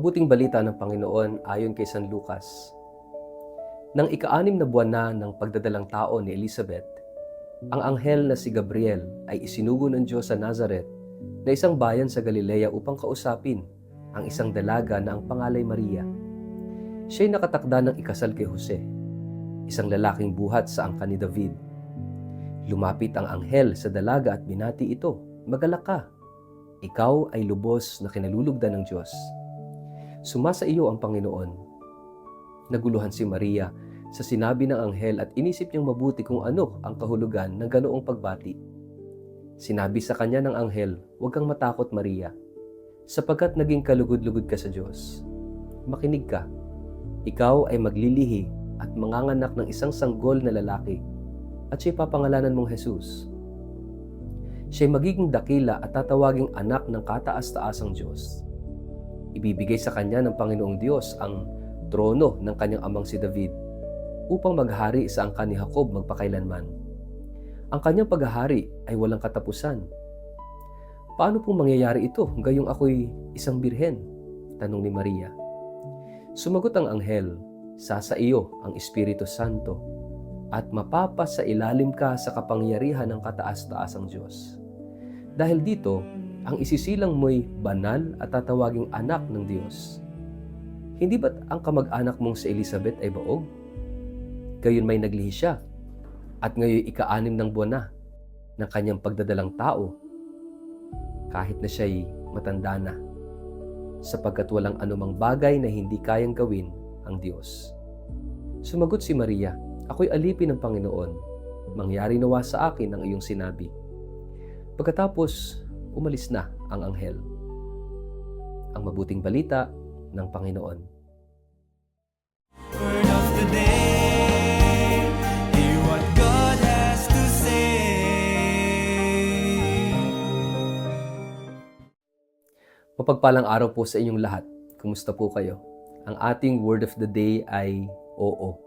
Mabuting balita ng Panginoon ayon kay San Lucas. Nang ika-6 na buwan na ng pagdadalang tao ni Elizabeth, ang anghel na si Gabriel ay isinugo ng Diyos sa Nazaret na isang bayan sa Galilea upang kausapin ang isang dalaga na ang pangalay Maria. Siya'y nakatakda ng ikasal kay Jose, isang lalaking buhat sa angkan ni David. Lumapit ang anghel sa dalaga at binati ito, "Magalak ka, ikaw ay lubos na kinalulugdan ng Diyos. Sumasa iyo ang Panginoon." Naguluhan si Maria sa sinabi ng anghel at inisip niyang mabuti kung ano ang kahulugan ng ganoong pagbati. Sinabi sa kanya ng anghel, "Huwag kang matakot, Maria, sapagkat naging kalugod-lugod ka sa Diyos. Makinig ka, ikaw ay maglilihi at manganganak ng isang sanggol na lalaki at siya'y papangalanan mong Jesus. Siya'y magiging dakila at tatawaging anak ng kataas-taasang Diyos. Ibibigay sa kanya ng Panginoong Diyos ang trono ng kanyang amang si David upang maghari sa angkan ni Jacob magpakailanman. Ang kanyang paghahari ay walang katapusan." "Paano pong mangyayari ito gayong ako'y isang birhen?" tanong ni Maria. Sumagot ang anghel, "Sasa iyo ang Espiritu Santo at mapapasa ilalim ka sa kapangyarihan ng kataas-taasang Diyos. Dahil dito, ang isisilang mo'y banal at tatawaging anak ng Diyos. Hindi ba't ang kamag-anak mong si Elizabeth ay baog? Gayon may naglihi siya, at ngayon ika-6 ng buwan na ng kanyang pagdadalang tao, kahit na siya'y matanda na, sapagkat walang anumang bagay na hindi kayang gawin ang Diyos." Sumagot si Maria, "Ako'y alipin ng Panginoon. Mangyari nawa sa akin ang iyong sinabi." Pagkatapos, umalis na ang anghel. Ang mabuting balita ng Panginoon. Word of the day, hear what God has to say. Mapagpalang araw po sa inyong lahat. Kumusta po kayo? Ang ating word of the day ay oo.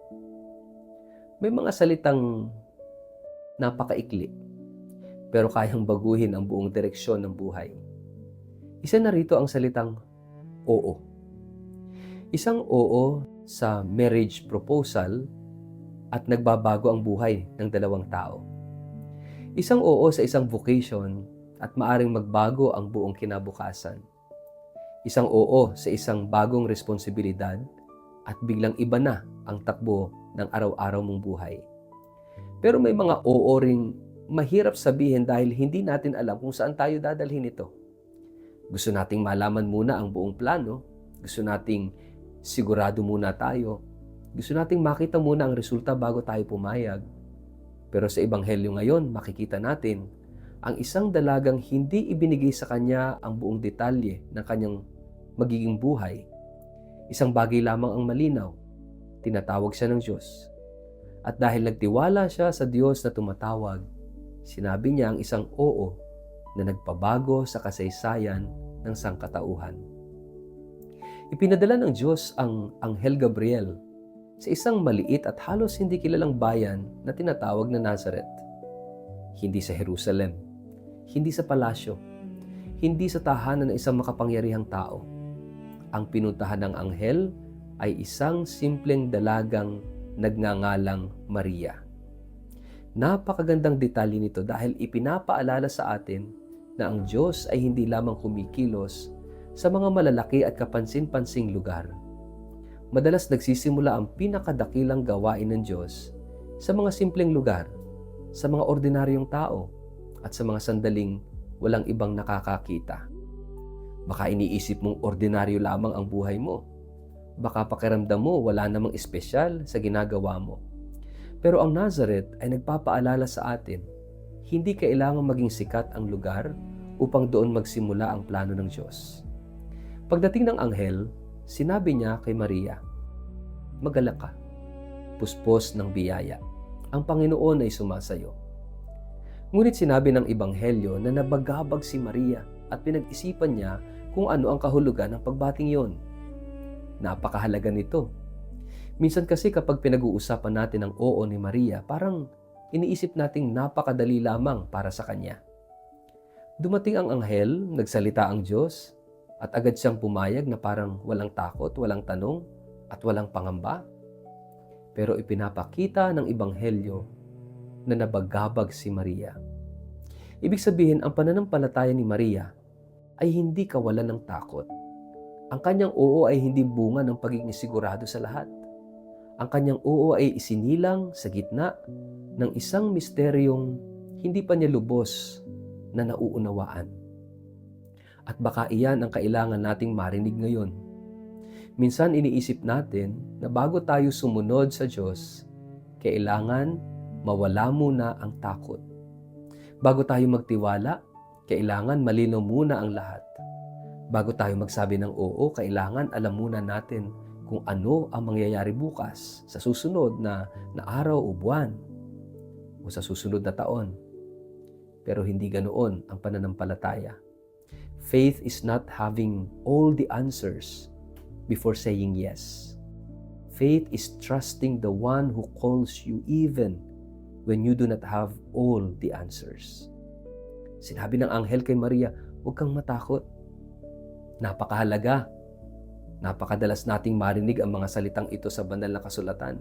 May mga salitang napakaikli, pero kayang baguhin ang buong direksyon ng buhay. Isa na rito ang salitang oo. Isang oo sa marriage proposal at nagbabago ang buhay ng dalawang tao. Isang oo sa isang vocation at maaring magbago ang buong kinabukasan. Isang oo sa isang bagong responsibilidad at biglang iba na ang takbo ng araw-araw mong buhay. Pero may mga oo ring mahirap sabihin dahil hindi natin alam kung saan tayo dadalhin ito. Gusto nating malaman muna ang buong plano. Gusto nating sigurado muna tayo. Gusto nating makita muna ang resulta bago tayo pumayag. Pero sa Ebanghelyo ngayon, makikita natin ang isang dalagang hindi ibinigay sa kanya ang buong detalye ng kanyang magiging buhay. Isang bagay lamang ang malinaw. Tinatawag siya ng Diyos. At dahil nagtiwala siya sa Diyos na tumatawag, sinabi niya ang isang oo na nagpabago sa kasaysayan ng sangkatauhan. Ipinadala ng Diyos ang Anghel Gabriel sa isang maliit at halos hindi kilalang bayan na tinatawag na Nazaret. Hindi sa Jerusalem, hindi sa palasyo, hindi sa tahanan ng isang makapangyarihang tao. Ang pinuntahan ng anghel ay isang simpleng dalagang nagngangalang Maria. Napakagandang detalye nito dahil ipinapaalala sa atin na ang Diyos ay hindi lamang kumikilos sa mga malalaki at kapansin-pansing lugar. Madalas nagsisimula ang pinakadakilang gawain ng Diyos sa mga simpleng lugar, sa mga ordinaryong tao, at sa mga sandaling walang ibang nakakakita. Baka iniisip mong ordinaryo lamang ang buhay mo. Baka pakiramdam mo wala namang espesyal sa ginagawa mo. Pero ang Nazaret ay nagpapaalala sa atin, hindi kailangang maging sikat ang lugar upang doon magsimula ang plano ng Diyos. Pagdating ng anghel, sinabi niya kay Maria, "Magalak ka, puspos ng biyaya. Ang Panginoon ay sumasayo." Ngunit sinabi ng Ebanghelyo na nabagabag si Maria at pinag-isipan niya kung ano ang kahulugan ng pagbating yon. Napakahalaga nito. Minsan kasi kapag pinag-uusapan natin ang oo ni Maria, parang iniisip nating napakadali lamang para sa kanya. Dumating ang anghel, nagsalita ang Diyos, At agad siyang pumayag na parang walang takot, walang tanong, at walang pangamba. Pero ipinapakita ng Ebanghelyo na nabagabag si Maria. Ibig sabihin, ang pananampalataya ni Maria ay hindi kawalan ng takot. Ang kanyang oo ay hindi bunga ng pagiging sigurado sa lahat. Ang kanyang oo ay isinilang sa gitna ng isang misteryong hindi pa niya lubos na nauunawaan. At baka iyan ang kailangan nating marinig ngayon. Minsan iniisip natin na bago tayo sumunod sa Diyos, kailangan mawala muna ang takot. Bago tayo magtiwala, kailangan malinaw muna ang lahat. Bago tayo magsabi ng oo, kailangan alam muna natin kung ano ang mangyayari bukas, sa susunod na araw o buwan, o sa susunod na taon. Pero hindi ganoon ang pananampalataya. Faith is not having all the answers before saying yes. Faith is trusting the one who calls you even when you do not have all the answers. Sinabi ng anghel kay Maria, huwag kang matakot. Napakahalaga. Napakadalas nating marinig ang mga salitang ito sa banal na kasulatan.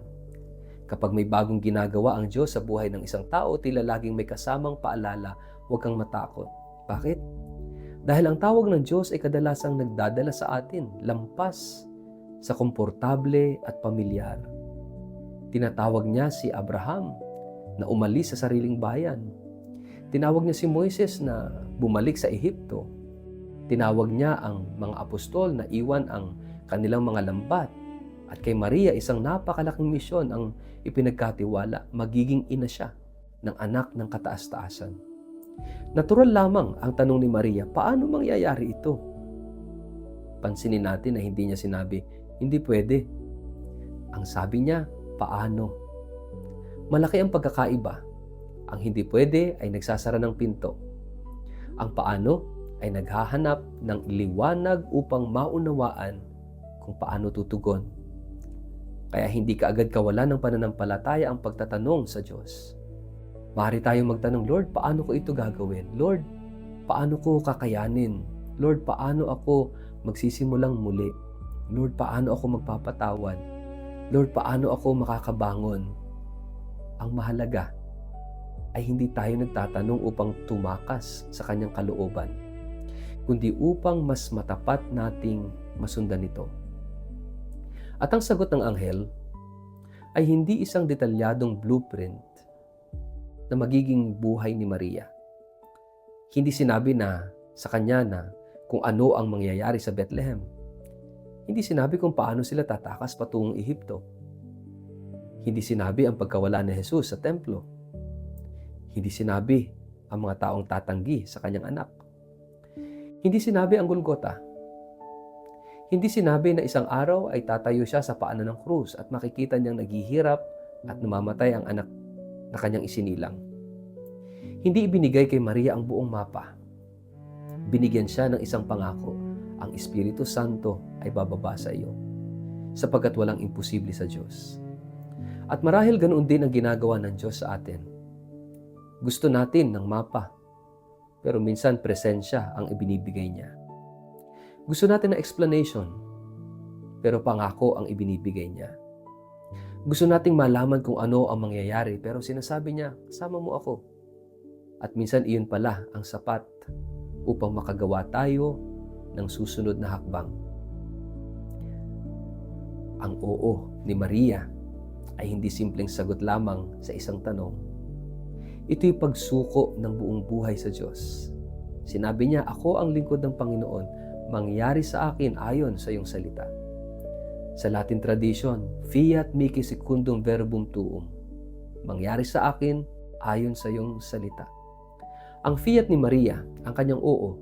Kapag may bagong ginagawa ang Diyos sa buhay ng isang tao, tila laging may kasamang paalala, huwag kang matakot. Bakit? Dahil ang tawag ng Diyos ay kadalasang nagdadala sa atin, lampas sa komportable at pamilyar. Tinatawag niya si Abraham na umalis sa sariling bayan. Tinawag niya si Moises na bumalik sa Ehipto. Tinawag niya ang mga apostol na iwan ang kanilang mga lambat. At kay Maria, isang napakalaking misyon ang ipinagkatiwala, magiging ina siya ng anak ng kataas-taasan. Natural lamang ang tanong ni Maria, paano mangyayari ito? Pansinin natin na hindi niya sinabi, hindi pwede. Ang sabi niya, paano? Malaki ang pagkakaiba. Ang hindi pwede ay nagsasara ng pinto. Ang paano ay naghahanap ng liwanag upang maunawaan kung paano tutugon. Kaya hindi kaagad kawalan ng pananampalataya ang pagtatanong sa Diyos. Maaari tayong magtanong, Lord, paano ko ito gagawin? Lord, paano ko kakayanin? Lord, paano ako magsisimulang muli? Lord, paano ako magpapatawad? Lord, paano ako makakabangon? Ang mahalaga ay hindi tayo nagtatanong upang tumakas sa kanyang kalooban, kundi upang mas matapat nating masundan ito. At ang sagot ng anghel ay hindi isang detalyadong blueprint na magiging buhay ni Maria. Hindi sinabi na sa kanya na kung ano ang mangyayari sa Bethlehem. Hindi sinabi kung paano sila tatakas patungong Ehipto. Hindi sinabi ang pagkawala ni Jesus sa templo. Hindi sinabi ang mga taong tatanggi sa kanyang anak. Hindi sinabi ang Golgota. Hindi sinabi na isang araw ay tatayo siya sa paanan ng krus at makikita niyang naghihirap at namamatay ang anak na kanyang isinilang. Hindi ibinigay kay Maria ang buong mapa. Binigyan siya ng isang pangako, ang Espiritu Santo ay bababa sa iyo, sapagkat walang imposible sa Diyos. At marahil ganoon din ang ginagawa ng Diyos sa atin. Gusto natin ng mapa, pero minsan presensya ang ibinibigay niya. Gusto natin ng explanation, pero pangako ang ibinibigay niya. Gusto nating malaman kung ano ang mangyayari, pero sinasabi niya, sama mo ako. At minsan iyon pala ang sapat upang makagawa tayo ng susunod na hakbang. Ang oo ni Maria ay hindi simpleng sagot lamang sa isang tanong. Ito'y pagsuko ng buong buhay sa Diyos. Sinabi niya, ako ang lingkod ng Panginoon, mangyari sa akin ayon sa iyong salita. Sa Latin tradition, fiat mihi secundum verbum tuum. Mangyari sa akin ayon sa iyong salita. Ang fiat ni Maria, ang kanyang oo,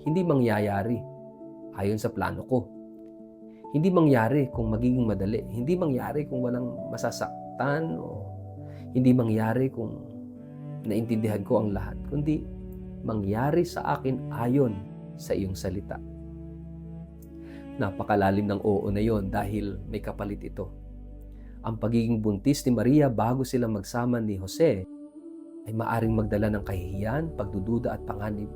hindi mangyayari ayon sa plano ko. Hindi mangyari kung magiging madali. Hindi mangyari kung walang masasaktan o hindi mangyari kung naintindihan ko ang lahat. Kundi mangyari sa akin ayon sa iyong salita. Napakalalim ng oo na yon dahil may kapalit ito. Ang pagiging buntis ni Maria bago sila magsama ni Jose ay maaring magdala ng kahihiyan, pagdududa at panganib.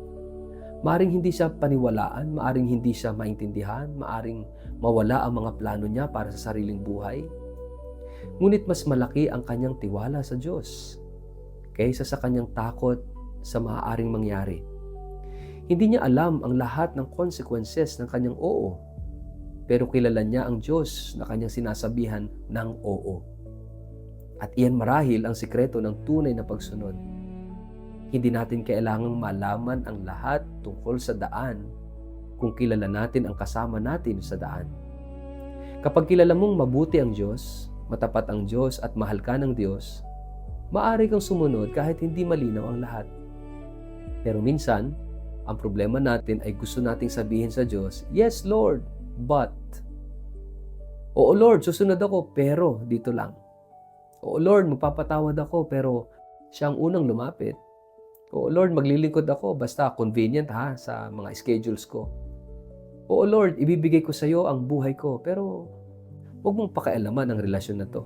Maaring hindi siya paniwalaan, maaring hindi siya maintindihan, maaring mawala ang mga plano niya para sa sariling buhay. Ngunit mas malaki ang kanyang tiwala sa Diyos kaysa sa kanyang takot sa maaaring mangyari. Hindi niya alam ang lahat ng consequences ng kanyang oo, pero kilala niya ang Diyos na kanyang sinasabihan ng oo. At iyan marahil ang sikreto ng tunay na pagsunod. Hindi natin kailangang malaman ang lahat tungkol sa daan kung kilala natin ang kasama natin sa daan. Kapag kilala mong mabuti ang Diyos, matapat ang Diyos at mahal ka ng Diyos, maaari kang sumunod kahit hindi malinaw ang lahat. Pero minsan, ang problema natin ay gusto nating sabihin sa Diyos, "Yes, Lord, but..." "Oo, Lord, susunod ako, pero dito lang." "Oo, Lord, magpapatawad ako, pero siya ang unang lumapit." "Oo, Lord, maglilingkod ako, basta convenient ha, sa mga schedules ko." "Oo, Lord, ibibigay ko sa iyo ang buhay ko, pero huwag mong pakialaman ang relasyon na to."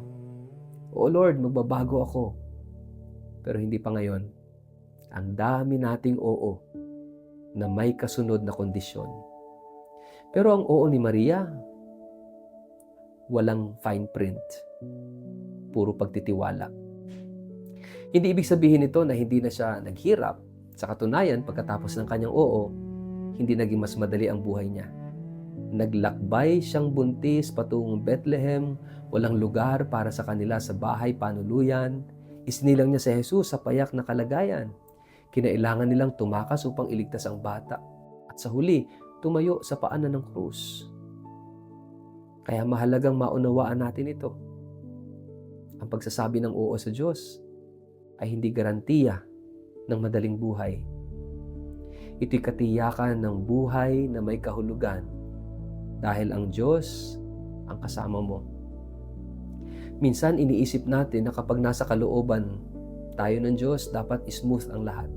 "Oo, Lord, magbabago ako." Pero hindi pa ngayon. Ang dami nating oo na may kasunod na kondisyon. Pero ang oo ni Maria, walang fine print. Puro pagtitiwala. Hindi ibig sabihin nito na hindi na siya naghirap. Sa katunayan, pagkatapos ng kanyang oo, hindi naging mas madali ang buhay niya. Naglakbay siyang buntis patungong Bethlehem, walang lugar para sa kanila sa bahay panuluyan. Isinilang niya si Jesus sa payak na kalagayan. Kinailangan nilang tumakas upang iligtas ang bata. At sa huli, tumayo sa paanan ng krus. Kaya mahalagang maunawaan natin ito. Ang pagsasabi ng oo sa Diyos ay hindi garantiya ng madaling buhay. Ito'y katiyakan ng buhay na may kahulugan dahil ang Diyos ang kasama mo. Minsan iniisip natin na kapag nasa kalooban tayo ng Diyos, dapat smooth ang lahat.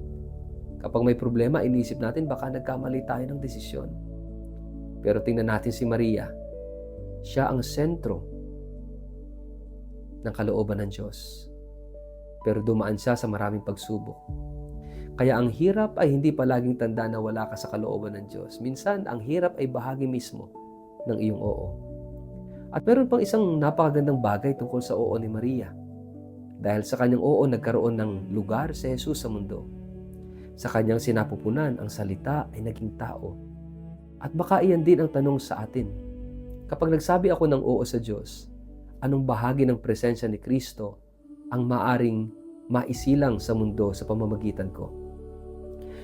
Kapag may problema, iniisip natin baka nagkamali tayo ng desisyon. Pero tingnan natin si Maria. Siya ang sentro ng kalooban ng Diyos. Pero dumaan siya sa maraming pagsubok. Kaya ang hirap ay hindi palaging tanda na wala ka sa kalooban ng Diyos. Minsan, ang hirap ay bahagi mismo ng iyong oo. At meron pang isang napakagandang bagay tungkol sa oo ni Maria. Dahil sa kanyang oo, nagkaroon ng lugar si Jesus sa mundo. Sa kanyang sinapupunan, ang salita ay naging tao. At baka iyan din ang tanong sa atin. Kapag nagsabi ako ng oo sa Diyos, anong bahagi ng presensya ni Kristo ang maaring maisilang sa mundo sa pamamagitan ko?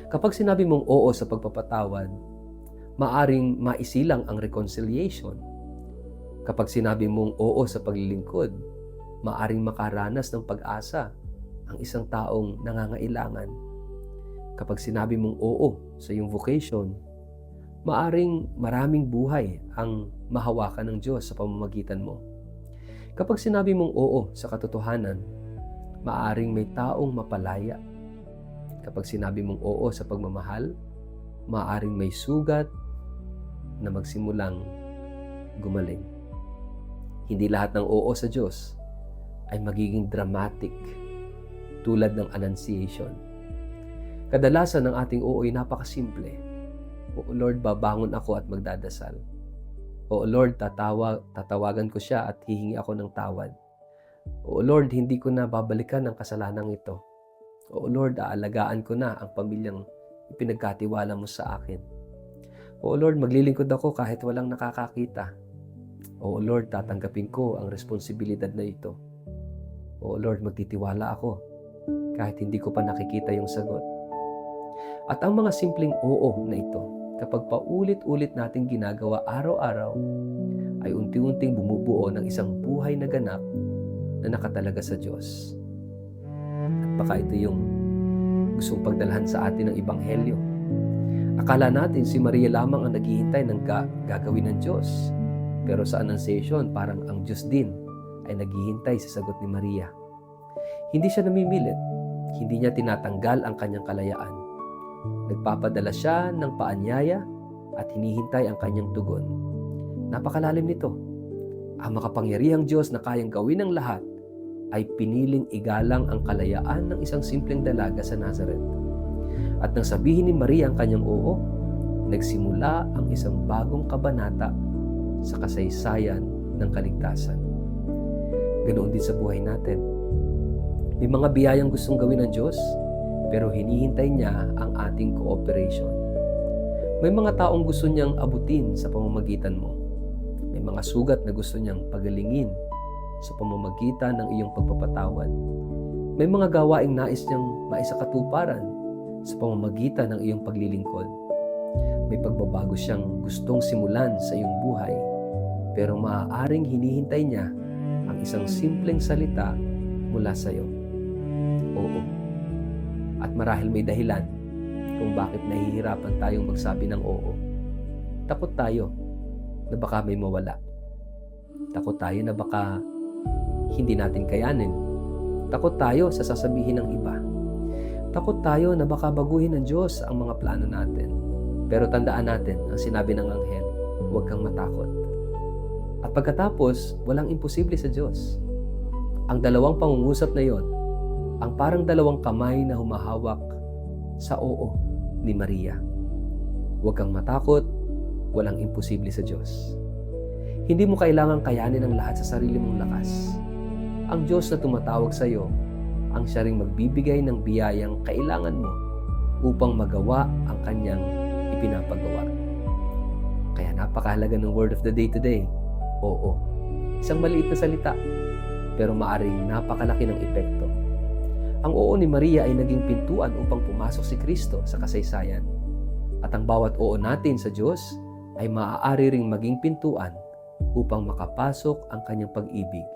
Kapag sinabi mong oo sa pagpapatawad, maaring maisilang ang reconciliation. Kapag sinabi mong oo sa paglilingkod, maaring makaranas ng pag-asa ang isang taong nangangailangan. Kapag sinabi mong oo sa iyong vocation, maaring maraming buhay ang mahawakan ng Diyos sa pamamagitan mo. Kapag sinabi mong oo sa katotohanan, maaring may taong mapalaya. Kapag sinabi mong oo sa pagmamahal, maaring may sugat na magsimulang gumaling. Hindi lahat ng oo sa Diyos ay magiging dramatic tulad ng Annunciation. Kadalasan ng ating oo ay napakasimple. "Oo Lord, babangon ako at magdadasal." "Oo Lord, tatawagan ko siya at hihingi ako ng tawad." "Oo Lord, hindi ko na babalikan ang kasalanang ito." "Oo Lord, aalagaan ko na ang pamilyang ipinagkatiwala mo sa akin." "Oo Lord, maglilingkod ako kahit walang nakakakita." "Oo Lord, tatanggapin ko ang responsibilidad na ito." "Oo Lord, magtitiwala ako kahit hindi ko pa nakikita yung sagot." At ang mga simpleng oo na ito, kapag paulit-ulit nating ginagawa araw-araw, ay unti-unting bumubuo ng isang buhay na ganap na nakatalaga sa Diyos. At baka ito yung gustong pagdalhan sa atin ng Ebanghelyo. Akala natin si Maria lamang ang naghihintay ng gagawin ng Diyos. Pero sa Annunciation, parang ang Diyos din ay naghihintay sa sagot ni Maria. Hindi siya namimilit. Hindi niya tinatanggal ang kanyang kalayaan. Nagpapadala siya ng paanyaya at hinihintay ang kanyang tugon. Napakalalim nito. Ang makapangyarihang Diyos na kayang gawin ang lahat ay piniling igalang ang kalayaan ng isang simpleng dalaga sa Nazareth. At nang sabihin ni Maria ang kanyang oo, nagsimula ang isang bagong kabanata sa kasaysayan ng kaligtasan. Ganoon din sa buhay natin. May mga biyayang gustong gawin ng Diyos, pero hinihintay niya ang ating cooperation. May mga taong gusto niyang abutin sa pamamagitan mo. May mga sugat na gusto niyang pagalingin sa pamamagitan ng iyong pagpapatawad. May mga gawaing nais niyang maisakatuparan sa pamamagitan ng iyong paglilingkod. May pagbabago siyang gustong simulan sa iyong buhay, pero maaaring hinihintay niya ang isang simpleng salita mula sa iyo. Oo. At marahil may dahilan kung bakit nahihirapan tayong magsabi ng oo. Takot tayo na baka may mawala. Takot tayo na baka hindi natin kayanin. Takot tayo sa sasabihin ng iba. Takot tayo na baka baguhin ng Diyos ang mga plano natin. Pero tandaan natin ang sinabi ng anghel, huwag kang matakot. At pagkatapos, walang imposible sa Diyos. Ang dalawang pangungusap na yon, ang parang dalawang kamay na humahawak sa oo ni Maria. Huwag kang matakot, walang imposible sa Diyos. Hindi mo kailangang kayanin ang lahat sa sarili mong lakas. Ang Diyos na tumatawag sa iyo, ang siya ring magbibigay ng biyayang kailangan mo upang magawa ang kanyang ipinapagawa. Kaya napakahalaga ng word of the day today, oo. Isang maliit na salita, pero maaring napakalaki ng epekto. Ang oo ni Maria ay naging pintuan upang pumasok si Kristo sa kasaysayan. At ang bawat oo natin sa Diyos ay maaari ring maging pintuan upang makapasok ang kanyang pag-ibig,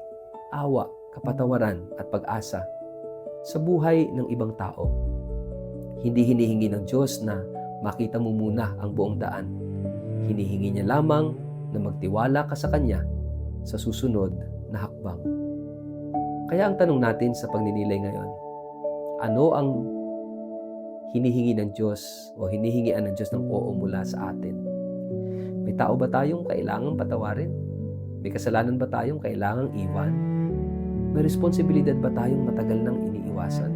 awa, kapatawaran at pag-asa sa buhay ng ibang tao. Hindi hinihingi ng Diyos na makita mo muna ang buong daan. Hinihingi niya lamang na magtiwala ka sa Kanya sa susunod na hakbang. Kaya ang tanong natin sa pagninilay ngayon, ano ang hinihingi ng Diyos o hinihingian ng Diyos ng oo mula sa atin? May tao ba tayong kailangang patawarin? May kasalanan ba tayong kailangang iwan? May responsibilidad ba tayong matagal nang iniiwasan?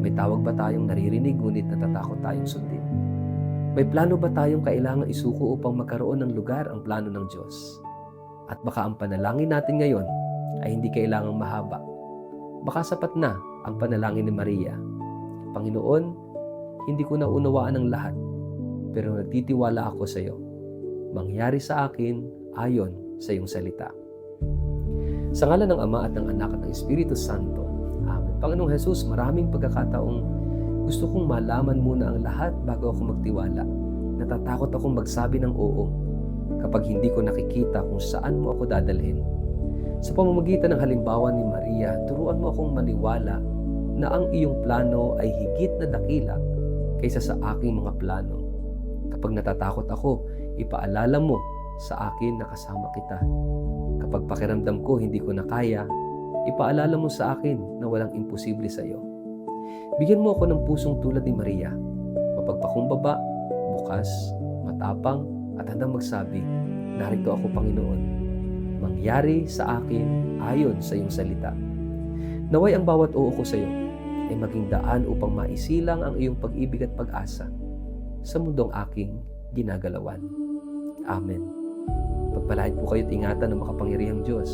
May tawag ba tayong naririnig ngunit natatakot tayong sundin? May plano ba tayong kailangang isuko upang magkaroon ng lugar ang plano ng Diyos? At baka ang panalangin natin ngayon ay hindi kailangang mahaba. Baka sapat na ang panalangin ni Maria. Panginoon, hindi ko naunawaan ang lahat, pero nagtitiwala ako sa iyo. Mangyari sa akin ayon sa iyong salita. Sa ngalan ng Ama at ng Anak at ng Espiritu Santo. Amen. Panginoong Jesus, maraming pagkakataong gusto kong malaman muna ang lahat bago ako magtiwala. Natatakot akong magsabi ng oo kapag hindi ko nakikita kung saan mo ako dadalhin. Sa pamamagitan ng halimbawa ni Maria, turuan mo akong maniwala na ang iyong plano ay higit na dakila kaysa sa aking mga plano. Kapag natatakot ako, ipaalala mo sa akin na kasama kita. Kapag pakiramdam ko hindi ko na kaya, ipaalala mo sa akin na walang imposible sa iyo. Bigyan mo ako ng pusong tulad ni Maria, mapagpakumbaba, bukas, matapang, at handang magsabi, narito ako, Panginoon. Mangyari sa akin ayon sa iyong salita. Naway ang bawat oo ko sa iyo ay maging daan upang maisilang ang iyong pag-ibig at pag-asa sa mundong aking ginagalawan. Amen. Pagpalain po kayo't ingatan ng makapangyarihang Diyos,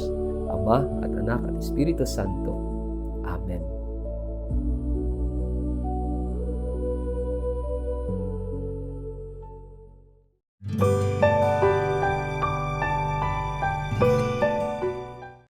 Ama at Anak at Espiritu Santo. Amen.